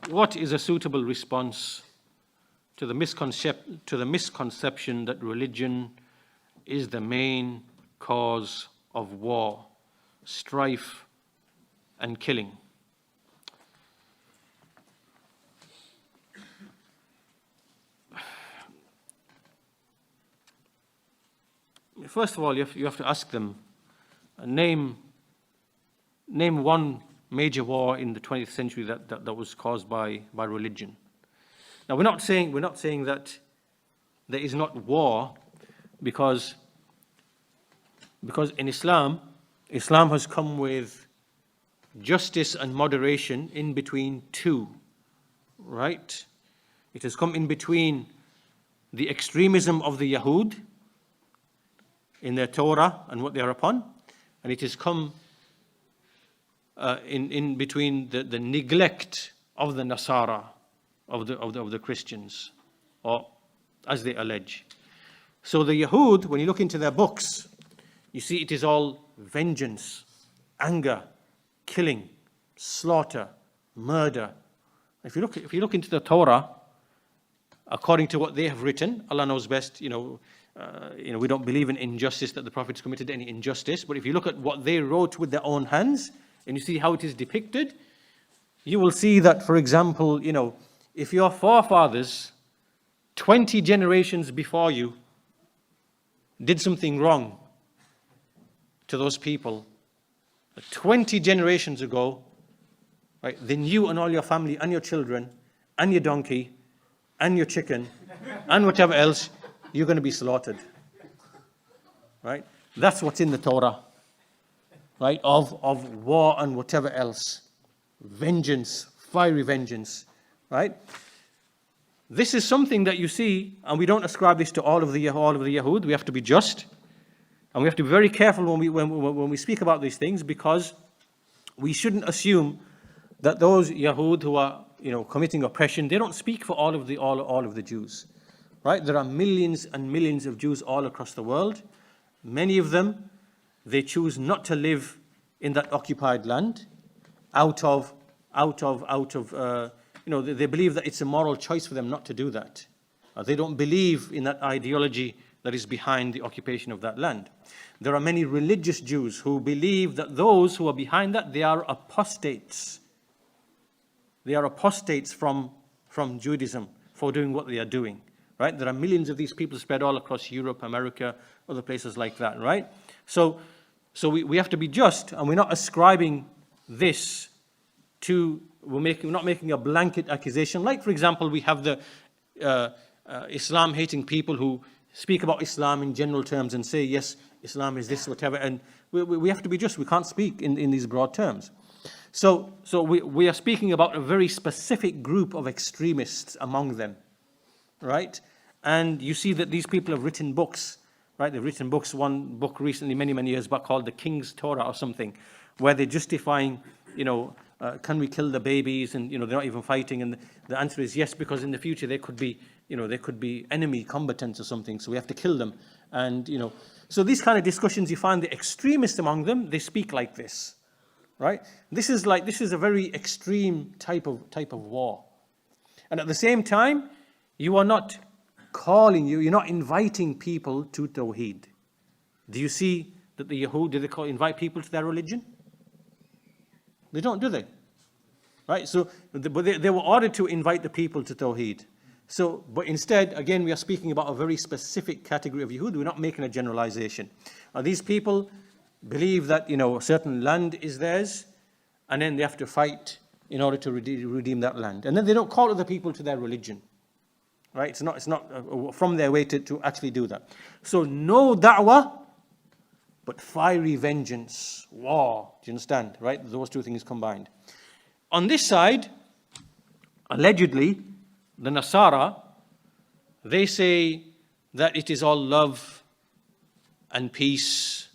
what is a suitable response to the misconception that religion is the main cause of war, strife, and killing? First of all, you have to ask them, name one major war in the 20th century that was caused by religion. Now, we're not saying that there is not war, because in Islam has come with justice and moderation in between two, right? It has come in between the extremism of the Yahud in their Torah and what they are upon, and it has come in between the neglect of the Nasara, of the Christians, or as they allege. So the Yahud, when you look into their books, you see it is all vengeance, anger, killing, slaughter, murder. If you look into the Torah, according to what they have written, Allah knows best. We don't believe in injustice, that the Prophet's committed any injustice. But if you look at what they wrote with their own hands, and you see how it is depicted, you will see that, for example, if your forefathers 20 generations before you did something wrong to those people 20 generations ago, right, then you and all your family and your children and your donkey and your chicken and whatever else, you're going to be slaughtered. Right? That's what's in the Torah. Right? Of war and whatever else. Vengeance, fiery vengeance. Right? This is something that you see, and we don't ascribe this to all of the Yahud. We have to be just, and we have to be very careful when we speak about these things, because we shouldn't assume that those Yahud who are committing oppression, they don't speak for all of the Jews. Right? There are millions and millions of Jews all across the world. Many of them, they choose not to live in that occupied land out of they believe that it's a moral choice for them not to do that. They don't believe in that ideology that is behind the occupation of that land. There are many religious Jews who believe that those who are behind that, they are apostates. They are apostates from Judaism for doing what they are doing. Right? There are millions of these people spread all across Europe, America, other places like that. Right? So we have to be just, and we're not ascribing this to. We're not making a blanket accusation. Like, for example, we have the Islam-hating people who speak about Islam in general terms and say, yes, Islam is this, whatever. And we have to be just. We can't speak in these broad terms. So we are speaking about a very specific group of extremists among them. Right? And you see that these people have written books. Right? They've written books. One book recently, many years back, called The King's Torah or something, where they're justifying, can we kill the babies? And they're not even fighting. And the answer is yes, because in the future they could be enemy combatants or something. So we have to kill them. And so these kind of discussions, you find the extremists among them, they speak like this, right? This is a very extreme type of war. And at the same time, you are not you're not inviting people to Tawheed. Do you see that the Yahud, invite people to their religion? They don't, do they? Right? So, but they were ordered to invite the people to Tawheed. So, but instead, again, we are speaking about a very specific category of Yahud. We're not making a generalization. These people believe that, a certain land is theirs, and then they have to fight in order to redeem that land. And then they don't call other people to their religion. Right? It's not from their way to actually do that. So no da'wah, but fiery vengeance, war. Do you understand? Right? Those two things combined. On this side, allegedly, the Nasara, they say that it is all love and peace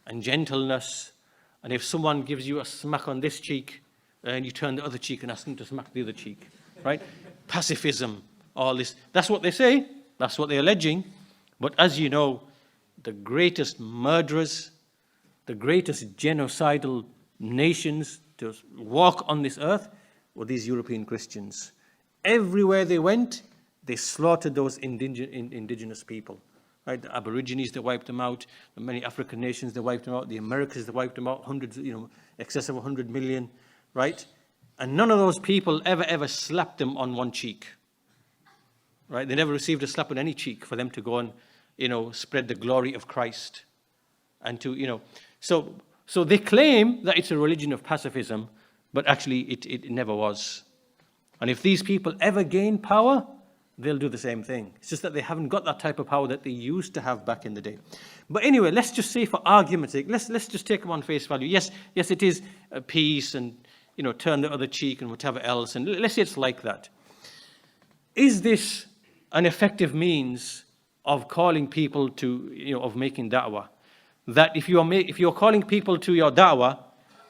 and gentleness. And if someone gives you a smack on this cheek, and you turn the other cheek and ask them to smack the other cheek. Right? Pacifism. All this, that's what they say, that's what they're alleging. But as you know, the greatest murderers, the greatest genocidal nations to walk on this earth, were these European Christians. Everywhere they went, they slaughtered those indigenous people. Right? The Aborigines, they wiped them out. The many African nations, they wiped them out. The Americas, they wiped them out. Hundreds, excess of 100 million, right? And none of those people ever slapped them on one cheek, right? They never received a slap on any cheek for them to go and, spread the glory of Christ. And to, so they claim that it's a religion of pacifism, but actually it never was. And if these people ever gain power, they'll do the same thing. It's just that they haven't got that type of power that they used to have back in the day. But anyway, let's just say for argument's sake, let's just take them on face value. Yes, it is peace and, turn the other cheek and whatever else. And let's say it's like that. Is this an effective means of calling people to, of making da'wah? That if you're calling people to your da'wah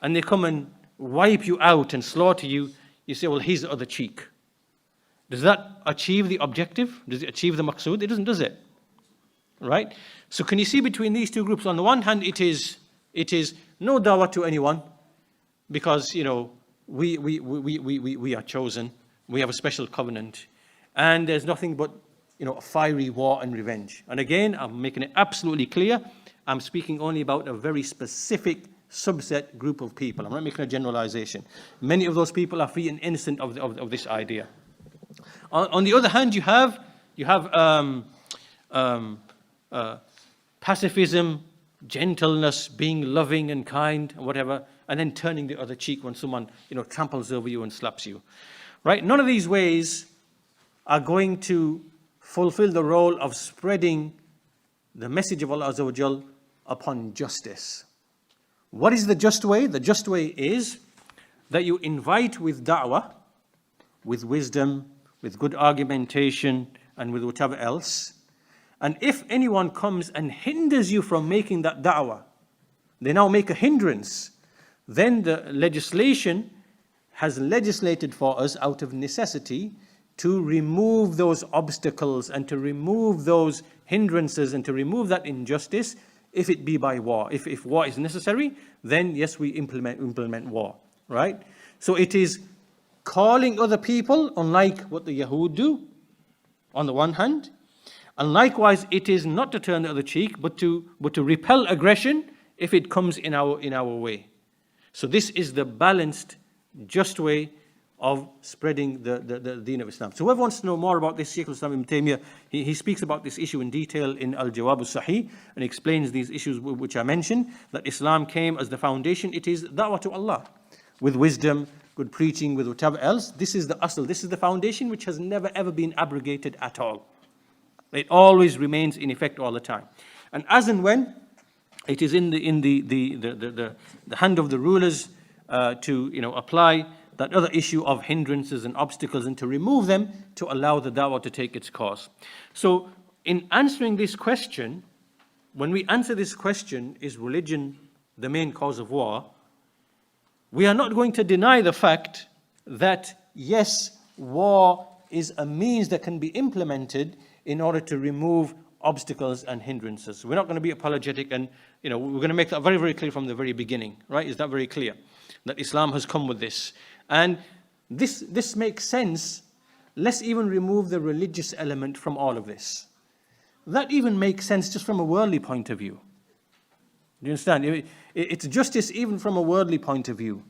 and they come and wipe you out and slaughter you, you say, well, here's the other cheek. Does that achieve the objective? Does it achieve the maqsood? It doesn't, does it? Right? So can you see between these two groups? On the one hand, it is no dawah to anyone because, we are chosen. We have a special covenant. And there's nothing but, fiery war and revenge. And again, I'm making it absolutely clear. I'm speaking only about a very specific subset group of people. I'm not making a generalization. Many of those people are free and innocent of this idea. On the other hand, you have pacifism, gentleness, being loving and kind, and whatever, and then turning the other cheek when someone tramples over you and slaps you. Right? None of these ways are going to fulfill the role of spreading the message of Allah Azza wa Jal upon justice. What is the just way? The just way is that you invite with da'wah, with wisdom, with good argumentation, and with whatever else. And if anyone comes and hinders you from making that da'wah, they now make a hindrance, then the legislation has legislated for us out of necessity to remove those obstacles and to remove those hindrances and to remove that injustice, if it be by war. If war is necessary, then yes, we implement war, right? So it is calling other people, unlike what the Yahud do, on the one hand, and likewise it is not to turn the other cheek, but to repel aggression if it comes in our way. So this is the balanced, just way of spreading the deen of Islam. So whoever wants to know more about this, Shaykh al-Islam Ibn Taymiyyah, he speaks about this issue in detail in Al-Jawab al-Sahih, and explains these issues which I mentioned, that Islam came as the foundation. It is da'wah to Allah, with wisdom, good preaching, with whatever else. This is the asl, this is the foundation which has never ever been abrogated at all. It always remains in effect all the time. And as and when it is in the hand of the rulers to apply that other issue of hindrances and obstacles and to remove them, to allow the da'wah to take its course. So in answering this question, when we answer this question, is religion the main cause of war? We are not going to deny the fact that, yes, war is a means that can be implemented in order to remove obstacles and hindrances. We're not going to be apologetic, and we're going to make that very, very clear from the very beginning, right? Is that very clear? That Islam has come with this. And this makes sense. Let's even remove the religious element from all of this. That even makes sense just from a worldly point of view. Do you understand? It's justice even from a worldly point of view,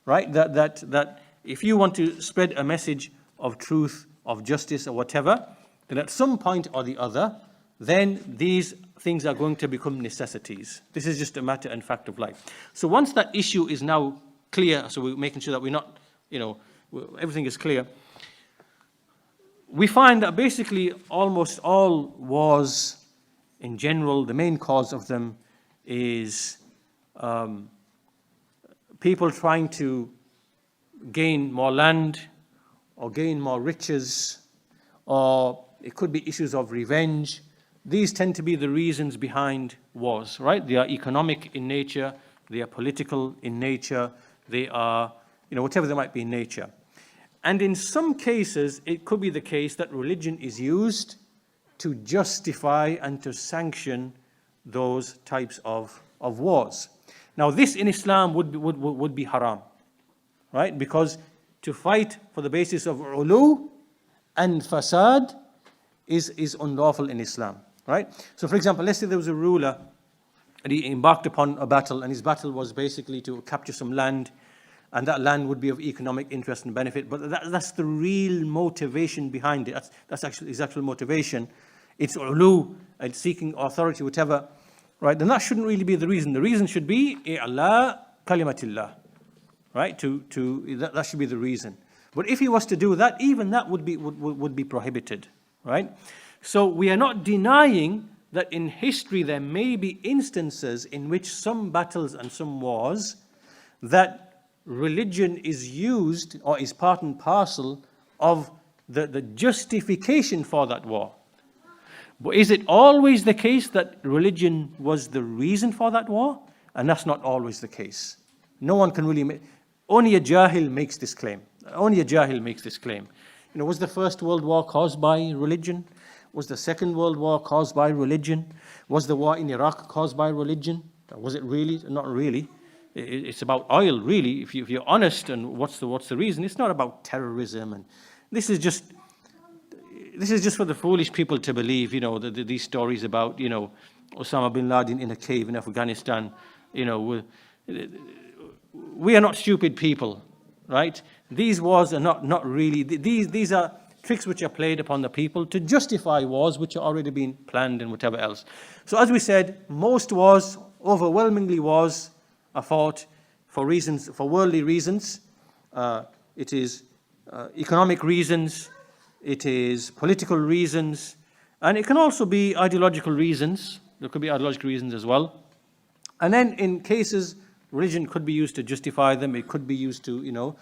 right? That if you want to spread a message of truth, of justice, or whatever, then at some point or the other, then these things are going to become necessities. This is just a matter and fact of life. So once that issue is now clear, so we're making sure that we're not, everything is clear, we find that basically almost all wars in general, the main cause of them is people trying to gain more land or gain more riches, or it could be issues of revenge. These tend to be the reasons behind wars, right? They are economic in nature, they are political in nature, they are, whatever they might be in nature. And in some cases, it could be the case that religion is used to justify and to sanction those types of wars. Now, this in Islam would be haram, right? Because to fight for the basis of ulu and fasad is unlawful in Islam, right? So for example, let's say there was a ruler and he embarked upon a battle, and his battle was basically to capture some land, and that land would be of economic interest and benefit, but that's the real motivation behind it. That's actually his actual motivation. It's ulu, and seeking authority, whatever, right? Then that shouldn't really be the reason. The reason should be i'la kalimatillah, right? That should be the reason. But if he was to do that, even that would be prohibited, right? So we are not denying that in history there may be instances in which some battles and some wars that religion is used or is part and parcel of the justification for that war. But is it always the case that religion was the reason for that war? And that's not always the case. No one can really only a jahil makes this claim. Only a jahil makes this claim. You know, was the First World War caused by religion? Was the Second World War caused by religion? Was the war in Iraq caused by religion? Was it really? Not really. It's about oil, really. If you're honest, and what's the reason? It's not about terrorism, and this is just for the foolish people to believe. You know, these stories about, you know, Osama bin Laden in a cave in Afghanistan. You know, we are not stupid people, right? These wars are not really. These are tricks which are played upon the people to justify wars which are already being planned and whatever else. So as we said, most wars, overwhelmingly wars, are fought for reasons, for worldly reasons. It is economic reasons, it is political reasons, and it can also be ideological reasons. There could be ideological reasons as well. And then in cases, religion could be used to justify them, it could be used to, you know,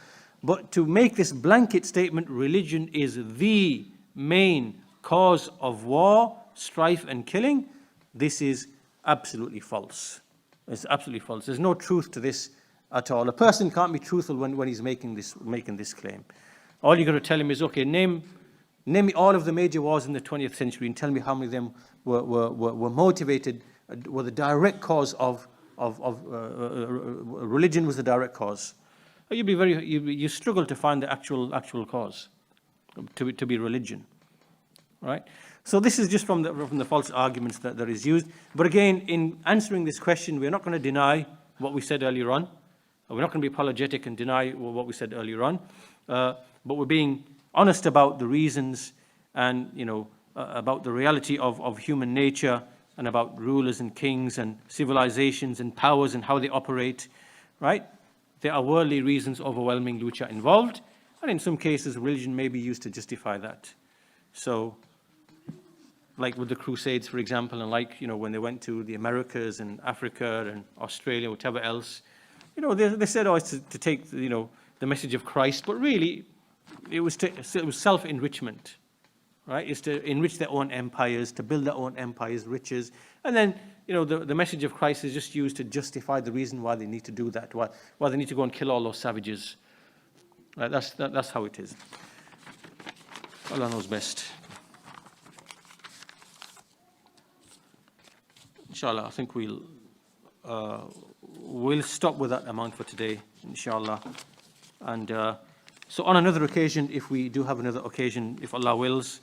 but to make this blanket statement, religion is the main cause of war, strife and killing, this is absolutely false. It's absolutely false. There's no truth to this at all. A person can't be truthful when he's making this claim. All you've got to tell him is, okay, name me all of the major wars in the 20th century and tell me how many of them were motivated, were the direct cause of religion was the direct cause. You struggle to find the actual cause to be religion, right? So this is just from the false arguments that is used. But again, in answering this question, we're not going to deny what we said earlier on. We're not going to be apologetic and deny what we said earlier on. But we're being honest about the reasons and, you know, about the reality of human nature and about rulers and kings and civilizations and powers and how they operate, right? There are worldly reasons overwhelmingly which are involved, and in some cases religion may be used to justify that. So, like with the Crusades, for example, and like, you know, when they went to the Americas and Africa and Australia, whatever else, you know, they said, oh, it's to take, you know, the message of Christ, but really it was self-enrichment, right? It's to enrich their own empires, to build their own empires, riches, and then, you know, the message of Christ is just used to justify the reason why they need to do that, why they need to go and kill all those savages. Right? That's how it is. Allah knows best. Inshallah, I think we'll stop with that amount for today, inshallah. And so on another occasion, if we do have another occasion, if Allah wills,